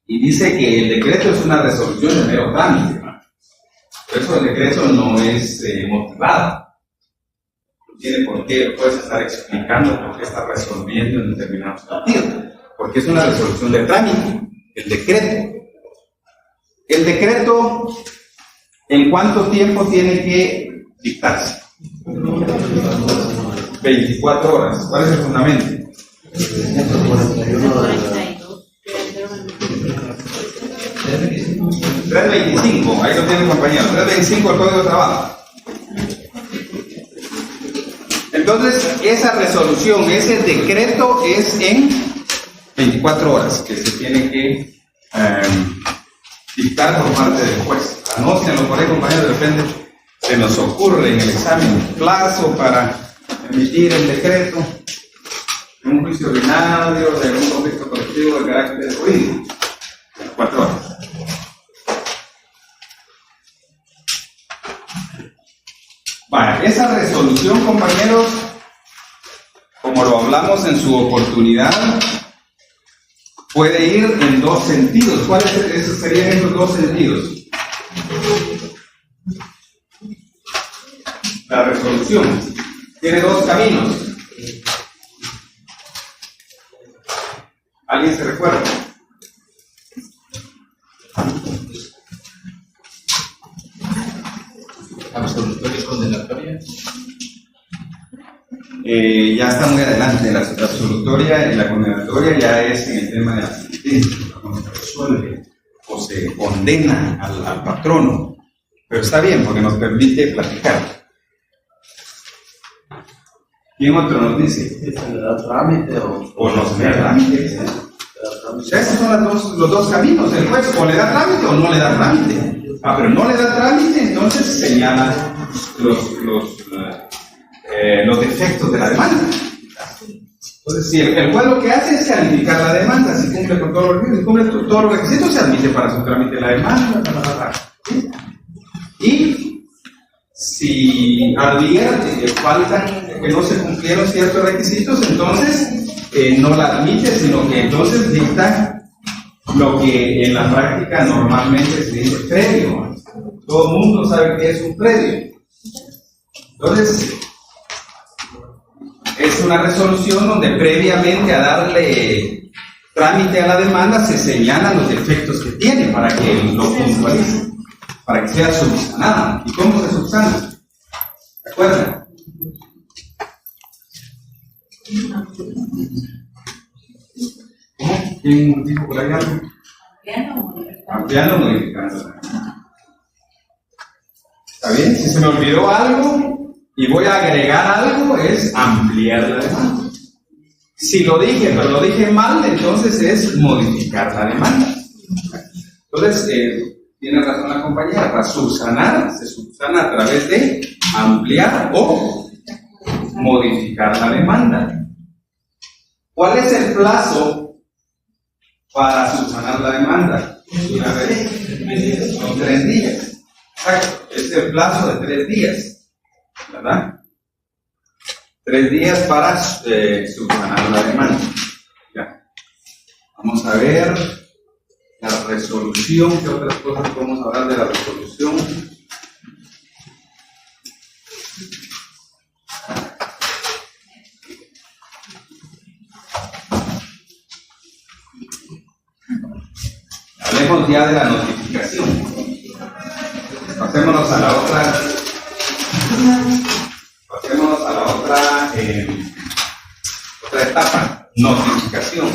Y dice que el decreto es una resolución de mero trámite. Por eso el decreto no es motivado. No tiene por qué, puedes estar explicando por qué está resolviendo en determinados sentidos. Porque es una resolución de trámite, el decreto. El decreto, ¿en cuánto tiempo tiene que dictarse? 24 horas. ¿Cuál es el fundamento? 325, ahí lo tienen, compañeros. 325 el Código de Trabajo. Entonces, esa resolución, ese decreto es en 24 horas que se tiene que dictar por parte del juez. Anótenlo por ahí, compañeros, de repente se nos ocurre en el examen un plazo para emitir el decreto en un juicio ordinario de un conflicto colectivo de carácter jurídico. 24 horas. Vale, esa resolución, compañeros, como lo hablamos en su oportunidad, puede ir en dos sentidos. ¿Cuáles serían esos dos sentidos? La resolución tiene dos caminos. ¿Alguien se recuerda? Absolutoria y condenatoria. Ya está muy adelante. La absolutoria y la condenatoria ya es en el tema de la sentencia, cuando se resuelve o se condena al patrono. Pero está bien porque nos permite platicar. ¿Quién otro nos dice? ¿Se le da trámite O no se le da trámite. Esos son los dos caminos. El juez o le da trámite o no le da trámite. Pero no le da trámite, entonces señala los defectos de la demanda. Entonces, si el juez lo que hace es calificar la demanda, si cumple con todos los requisitos, si cumple todos los requisitos, se admite para su trámite la demanda. Y si advierte que faltan, que no se cumplieron ciertos requisitos, entonces no la admite, sino que entonces dicta lo que en la práctica normalmente se dice previo. Todo el mundo sabe que es un previo. Entonces, es una resolución donde previamente a darle trámite a la demanda se señalan los defectos que tiene para que lo puntualice, para que sea subsanada. ¿Y cómo se subsana? ¿De acuerdo? ¿Quién dijo por ahí algo? Ampliando o modificando. ¿Está bien? Si se me olvidó algo y voy a agregar algo, es ampliar la demanda. Si lo dije, pero lo dije mal, entonces es modificar la demanda. Entonces, tiene razón la compañera, para subsanar, se subsana a través de ampliar o modificar la demanda. ¿Cuál es el plazo para subsanar la demanda? Una vez, son 3 días. Exacto, es el plazo de 3 días, ¿verdad? 3 días para subsanar la demanda. Ya. Vamos a ver la resolución. ¿Qué otras cosas podemos hablar de la resolución? Hablemos ya de la notificación. Pasémonos a la otra. Pasémonos a la otra etapa, notificación.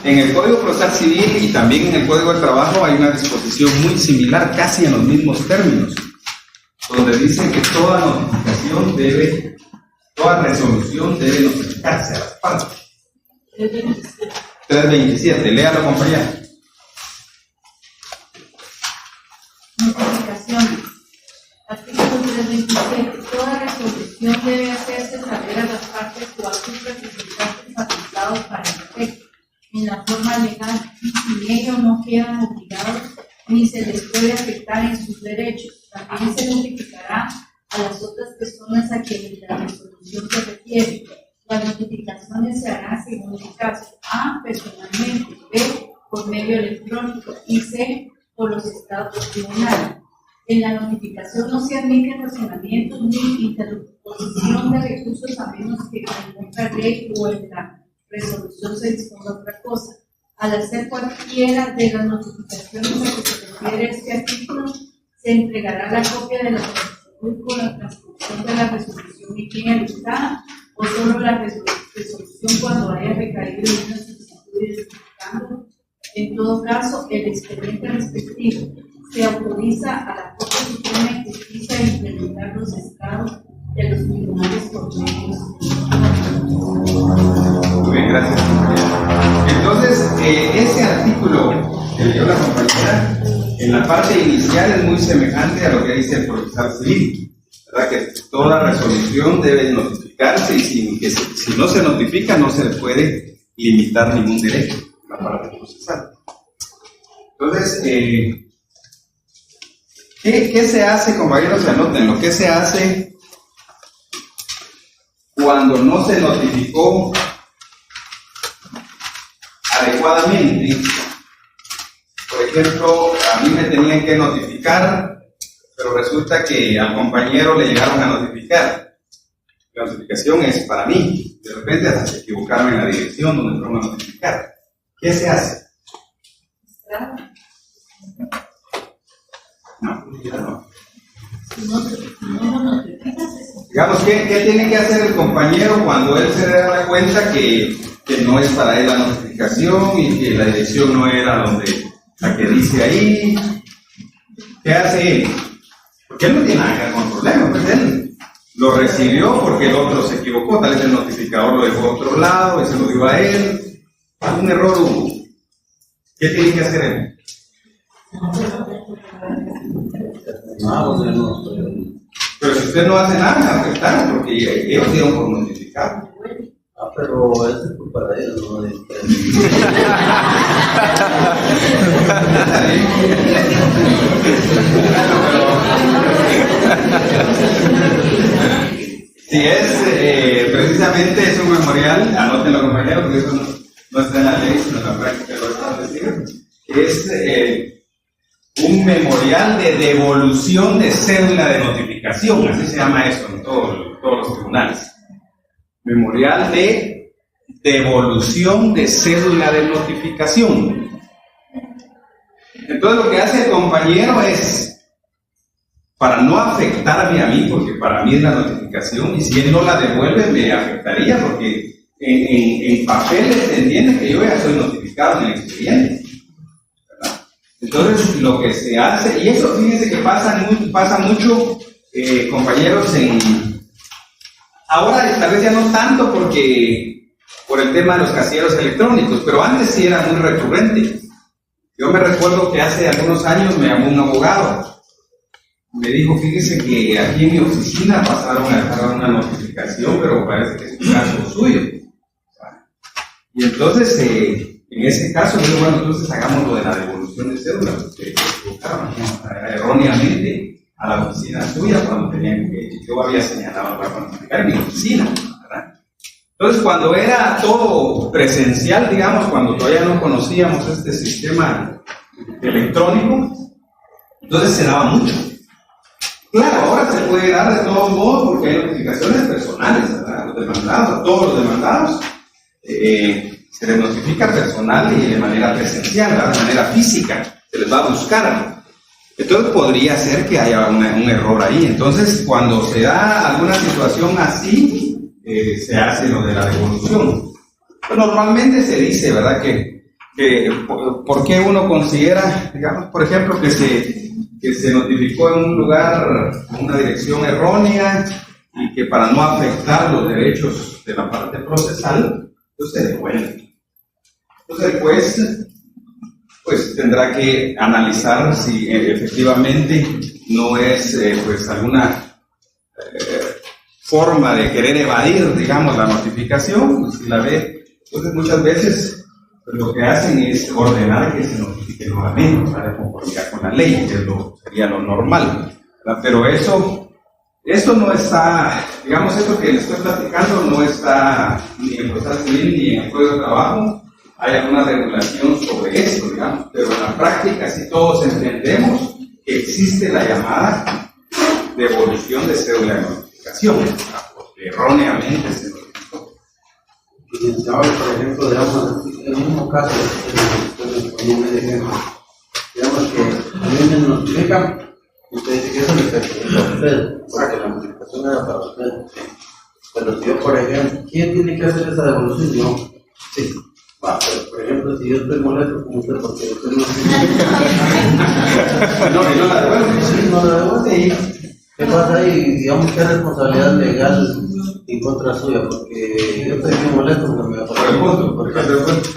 En el Código Procesal Civil y también en el Código de Trabajo hay una disposición muy similar, casi en los mismos términos, donde dice que toda notificación toda resolución debe notificarse a las partes. 327, léalo, compañero. Notificaciones. Artículo 327. Toda resolución debe hacerse saber a las partes o a sus representantes facultados para el efecto, en la forma legal, y sin ello no quedan obligados ni se les puede afectar en sus derechos. También se notificará a las otras personas a quienes la resolución se refiere. Las notificaciones se harán según el caso: A, personalmente; B, por medio electrónico; y C, por los estados del tribunal. En la notificación no se admiten razonamientos ni interposición de recursos a menos que en otra ley o en la resolución se disponga otra cosa. Al hacer cualquiera de las notificaciones a que se refiere este artículo, se entregará la copia de la solicitud con la transcripción de la resolución y quien dictada, o solo la resolución cuando haya recaído en una solicitud identificando. En todo caso, el expediente respectivo se autoriza a la Corte Suprema de Justicia a implementar los estados de los tribunales por medios. Muy bien, gracias, compañera. Entonces, ese artículo que leyó la compañera, en la parte inicial es muy semejante a lo que dice el procesal civil, ¿verdad? Que toda resolución debe notificarse y si no se notifica no se le puede limitar ningún derecho en la parte procesal. Entonces, ¿qué se hace, compañeros? Anoten lo que se hace cuando no se notificó adecuadamente. Por ejemplo, a mí me tenían que notificar, pero resulta que al compañero le llegaron a notificar. La notificación es para mí. De repente hasta se equivocaron en la dirección donde fueron a notificar. ¿Qué se hace? No. Digamos, ¿qué tiene que hacer el compañero cuando él se da cuenta que no es para él la notificación y que la dirección no era la que dice ahí? ¿Qué hace él? Porque él no tiene nada que ver con el problema, pues él lo recibió porque el otro se equivocó, tal vez el notificador lo dejó a otro lado y se lo dio a él. Un error hubo. ¿Qué tiene que hacer él? Pero si usted no hace nada, me afectaron porque ellos dieron por notificado. Pero es culpa de ellos, ¿no? Si es precisamente es un memorial, anótenlo, compañeros, porque eso no está en la ley, sino en la práctica lo estamos diciendo. Es un memorial de devolución de cédula de notificación, así se llama eso en todos los tribunales. Memorial de devolución de cédula de notificación. Entonces lo que hace el compañero es para no afectarme a mí, porque para mí es la notificación, y si él no la devuelve me afectaría, porque en papeles se entiende que yo ya soy notificado en el expediente, ¿verdad? Entonces lo que se hace, y eso fíjense que pasa mucho, compañeros, ahora tal vez ya no tanto por el tema de los casilleros electrónicos, pero antes sí era muy recurrente. Yo me recuerdo que hace algunos años me llamó un abogado. Me dijo, fíjese que aquí en mi oficina pasaron a dejar una notificación, pero parece que es un caso suyo. Y entonces, en ese caso, yo digo, bueno, entonces hagamos lo de la devolución de cédula, porque se equivocaron erróneamente a la oficina suya cuando tenían que, yo había señalado para notificar en mi oficina, ¿verdad? Entonces, cuando era todo presencial, digamos, cuando todavía no conocíamos este sistema electrónico, entonces se daba mucho. Claro, ahora se puede dar de todos modos porque hay notificaciones personales, ¿verdad? Los demandados, a todos los demandados, se les notifica personal y de manera presencial, ¿verdad? De manera física, se les va a buscar. Entonces podría ser que haya un error ahí. Entonces, cuando se da alguna situación así, se hace lo de la devolución. Pero normalmente se dice, ¿verdad? Que ¿por qué uno considera, digamos, por ejemplo, que se notificó en un lugar con una dirección errónea y que para no afectar los derechos de la parte procesal, entonces se devuelve? Entonces el juez pues tendrá que analizar si efectivamente no es pues alguna forma de querer evadir, digamos, la notificación. Si la ve, entonces muchas veces pues, lo que hacen es ordenar que se notifique nuevamente, para de conformidad con la ley, que sería lo normal, ¿verdad? Pero esto no está, digamos, esto que les estoy platicando no está ni en proceso civil ni en el Código de Trabajo. Hay alguna regulación sobre esto, digamos, pero en la práctica sí todos entendemos que existe la llamada devolución de cédula de notificación, porque erróneamente se notificó. Y ahora, por ejemplo, digamos, en el mismo caso, digamos que a mí me notifican, usted dice que eso me pertenece a usted, porque la notificación era para usted. Pero si yo, por ejemplo, ¿quién tiene que hacer esa devolución? Yo, sí. Va, pero, por ejemplo, si yo estoy molesto con usted porque usted no No la devuelve. Sí, no la devuelve. ¿Qué pasa ahí? Digamos, ¿qué responsabilidad legal en contra suya? Porque yo estoy muy molesto porque me va a Por el punto, porque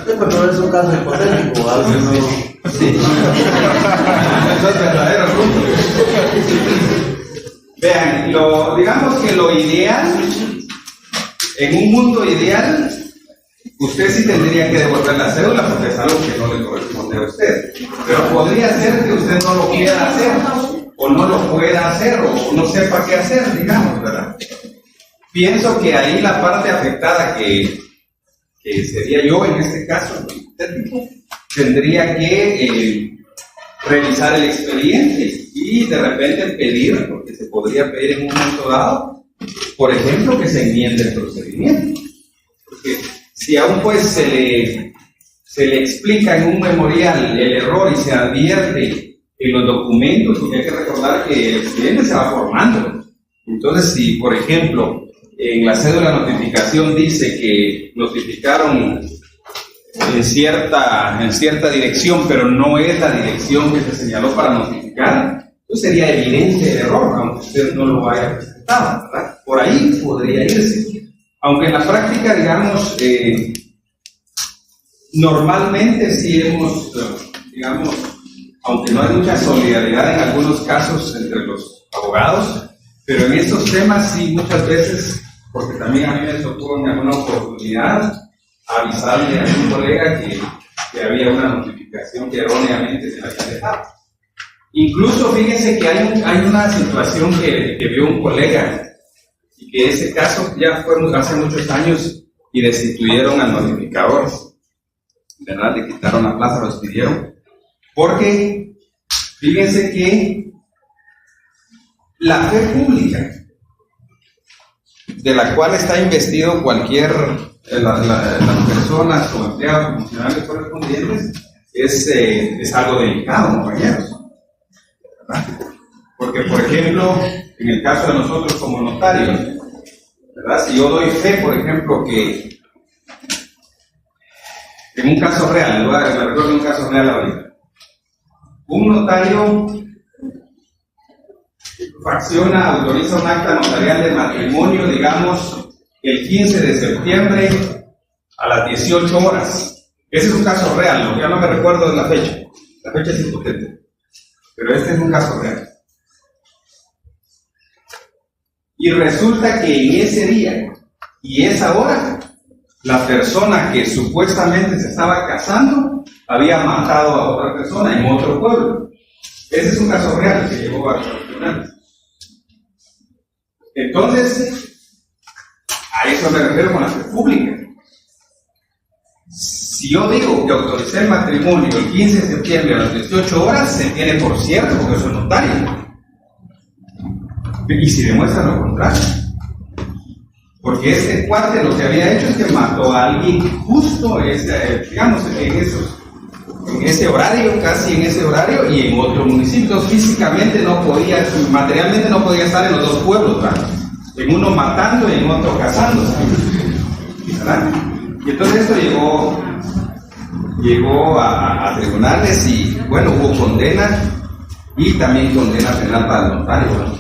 pero es un caso hipotético, algo no. Sí. Eso es verdadero punto. Vean, digamos que lo ideal, en un mundo ideal, usted sí tendría que devolver la cédula porque es algo que no le corresponde a usted. Pero podría ser que usted no lo quiera hacer, o no lo pueda hacer, o no sepa qué hacer, digamos, ¿verdad? Pienso que ahí la parte afectada, que sería yo en este caso, tendría que revisar el expediente y de repente pedir, porque se podría pedir en un momento dado, por ejemplo, que se enmiende el procedimiento. Porque si a un juez se le explica en un memorial el error y se advierte en los documentos, porque hay que recordar que el expediente se va formando. Entonces, si por ejemplo en la cédula de notificación dice que notificaron en cierta dirección, pero no es la dirección que se señaló para notificar, pues sería evidente el error, aunque usted no lo haya presentado, ¿verdad? Por ahí podría irse. Aunque en la práctica, digamos, normalmente sí hemos, digamos, aunque no hay mucha solidaridad en algunos casos entre los abogados, pero en estos temas sí muchas veces, porque también a mí me tocó en alguna oportunidad avisarle a un colega que había una notificación que erróneamente se la había dejado. Incluso fíjense que hay una situación que vio un colega, y que ese caso ya fue hace muchos años y destituyeron al notificador, ¿verdad? Le quitaron la plaza, lo despidieron, porque fíjense que la fe pública de la cual está investido cualquier las personas o empleados funcionarios correspondientes es algo delicado, compañeros, ¿verdad? Porque, por ejemplo, en el caso de nosotros como notarios, ¿verdad? Si yo doy fe, por ejemplo, que en un caso real, me recuerdo un caso real ahorita, un notario autoriza un acta notarial de matrimonio, digamos, el 15 de septiembre a las 18 horas. Ese es un caso real, ¿no? Ya no me recuerdo de la fecha. La fecha es hipotética. Pero este es un caso real. Y resulta que en ese día y esa hora, la persona que supuestamente se estaba casando había matado a otra persona en otro pueblo. Ese es un caso real que llegó a los tribunales. Entonces, a eso me refiero con la fe pública. Si yo digo que autoricé el matrimonio el 15 de septiembre a las 18 horas, se tiene por cierto, porque soy notario. Y si demuestra lo contrario. Porque este cuate lo que había hecho es que mató a alguien justo, digamos, en ese horario, casi en ese horario, y en otro municipio. Físicamente no podía, materialmente no podía estar en los dos pueblos, ¿verdad? En uno matando y en otro casándose, ¿verdad? Y entonces esto llegó a tribunales y, bueno, hubo condena y también condena penal para el notario.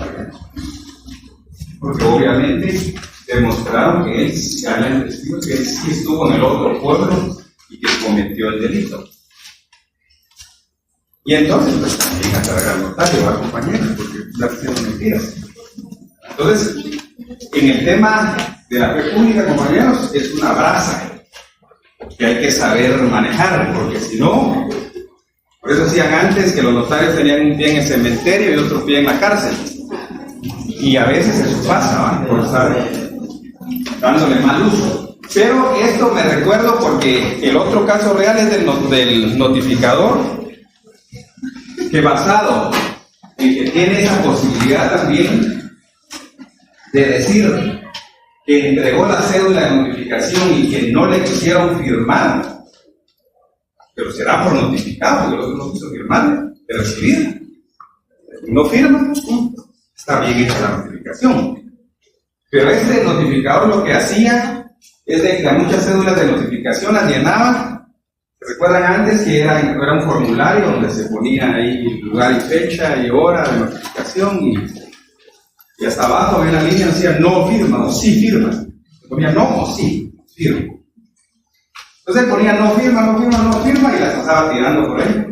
Porque obviamente demostraron que él, habían testigos que él sí estuvo en el otro pueblo y que cometió el delito. Y entonces, pues también a cargar al notario, a compañeros, porque está diciendo mentiras. Entonces, en el tema de la fe pública, compañeros, es una brasa que hay que saber manejar, porque si no, por eso decían antes que los notarios tenían un pie en el cementerio y otro pie en la cárcel. Y a veces eso pasa, ¿va? Por estar dándole mal uso. Pero esto me recuerdo porque el otro caso real es del notificador, que basado en que tiene esa posibilidad también de decir que entregó la cédula de notificación y que no le quisieron firmar, pero será por notificado, porque el otro no quiso firmar, de recibir. No firma, está bien hecha la notificación. Pero este notificador lo que hacía es de que muchas cédulas de notificación las llenaba. ¿Se recuerdan antes que era un formulario donde se ponía ahí lugar y fecha y hora de notificación y hasta abajo había una línea que decía no firma o sí firma? Se ponía no o sí firma. Entonces ponía no firma y las pasaba tirando por ahí.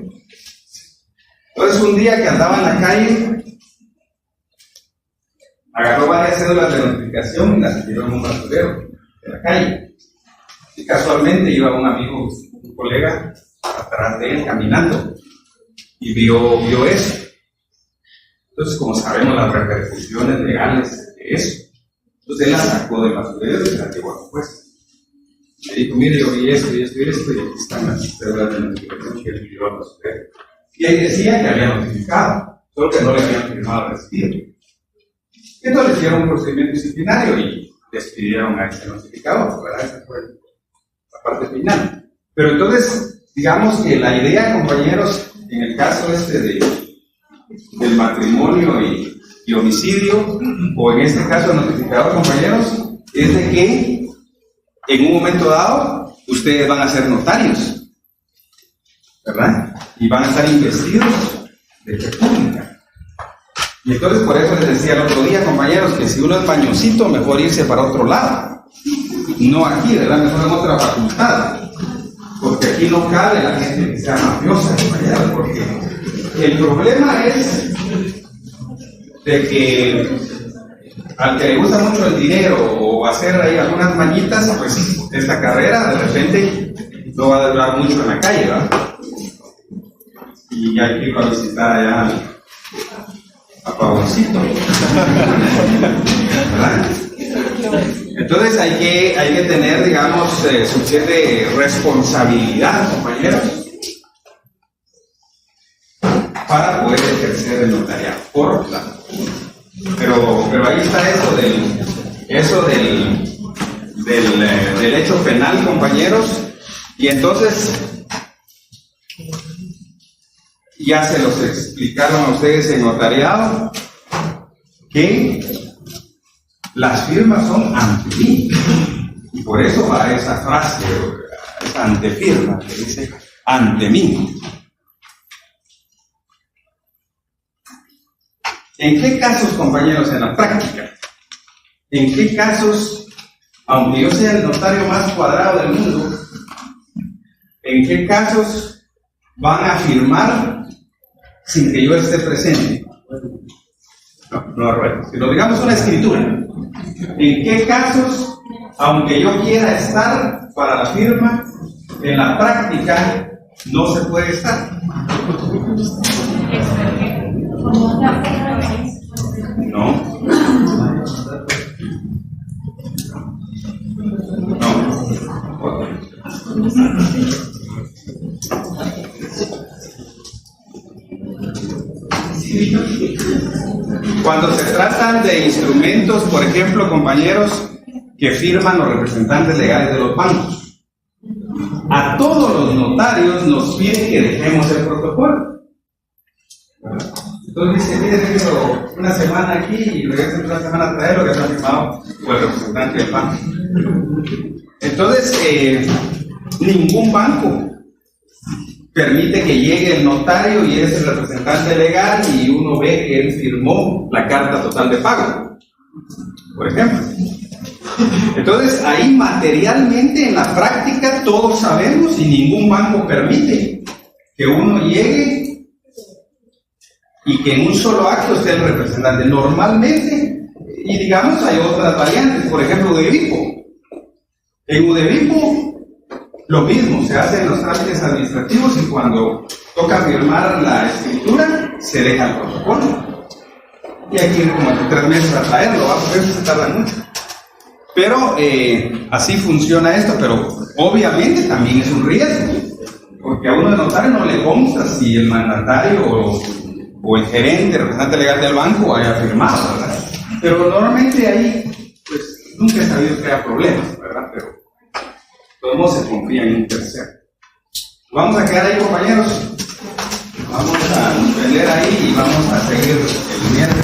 Entonces un día que andaba en la calle, agarró varias cédulas de notificación y las tiró en un basurero de la calle. Y casualmente iba un amigo, un colega, atrás de él caminando y vio eso. Entonces, como sabemos las repercusiones legales de eso, entonces él la sacó del basurero y se la llevó a la jueza. Le dijo, mire, yo vi esto, y aquí están las cédulas de notificación que él tiró al basurero. Y ahí decía que había notificado, solo que no le habían firmado el despido. Entonces le hicieron un procedimiento disciplinario y despidieron a ese notificado, ¿verdad? Esa fue la parte final. Pero entonces, digamos que la idea, compañeros, en el caso del matrimonio y homicidio, o en este caso el notificador, compañeros, es de que en un momento dado ustedes van a ser notarios, ¿verdad? Y van a estar investidos de fe pública. Y entonces por eso les decía el otro día, compañeros, que si uno es mañosito, mejor irse para otro lado. No aquí, ¿verdad? Mejor en otra facultad. Porque aquí no cabe la gente que sea mafiosa, compañeros, porque el problema es de que al que le gusta mucho el dinero o hacer ahí algunas mañitas, pues esta carrera de repente no va a durar mucho en la calle, ¿verdad? Y hay que ir a visitar allá a Pavoncito, ¿verdad? Entonces hay que tener, digamos, suficiente responsabilidad, compañeros, para poder ejercer el notariado por la pero ahí está eso del hecho penal, compañeros. Y entonces ya se los explicaron a ustedes en notariado, que las firmas son ante mí. Y por eso va esa frase, esa antefirma que dice ante mí. ¿En qué casos, compañeros, en la práctica? ¿En qué casos, aunque yo sea el notario más cuadrado del mundo, en qué casos van a firmar sin que yo esté presente? No ruego. Si lo digamos una escritura, ¿en qué casos, aunque yo quiera estar para la firma, en la práctica no se puede estar? No. Cuando se tratan de instrumentos, por ejemplo, compañeros, que firman los representantes legales de los bancos, a todos los notarios nos piden que dejemos el protocolo. Entonces dice, mire, tengo una semana aquí y regreso una semana a traer lo que está firmado por el representante del banco. Entonces, ningún banco permite que llegue el notario y es el representante legal y uno ve que él firmó la carta total de pago, por ejemplo. Entonces, ahí materialmente, en la práctica, todos sabemos y ningún banco permite que uno llegue y que en un solo acto esté el representante. Normalmente, y digamos, hay otras variantes, por ejemplo, UDEVIPO. En UDEVIPO, lo mismo, se hacen los trámites administrativos y cuando toca firmar la escritura, se deja el protocolo. Y hay que ir como 3 meses a traerlo, porque eso se tarda mucho. Pero así funciona esto, pero obviamente también es un riesgo, porque a uno de notario no le consta si el mandatario o el gerente, el representante legal del banco haya firmado, ¿verdad? Pero normalmente ahí, pues nunca he sabido que haya problemas, ¿verdad? Pero todos se confían en un tercero. Vamos a quedar ahí, compañeros. Vamos a suspender ahí y vamos a seguir el miércoles.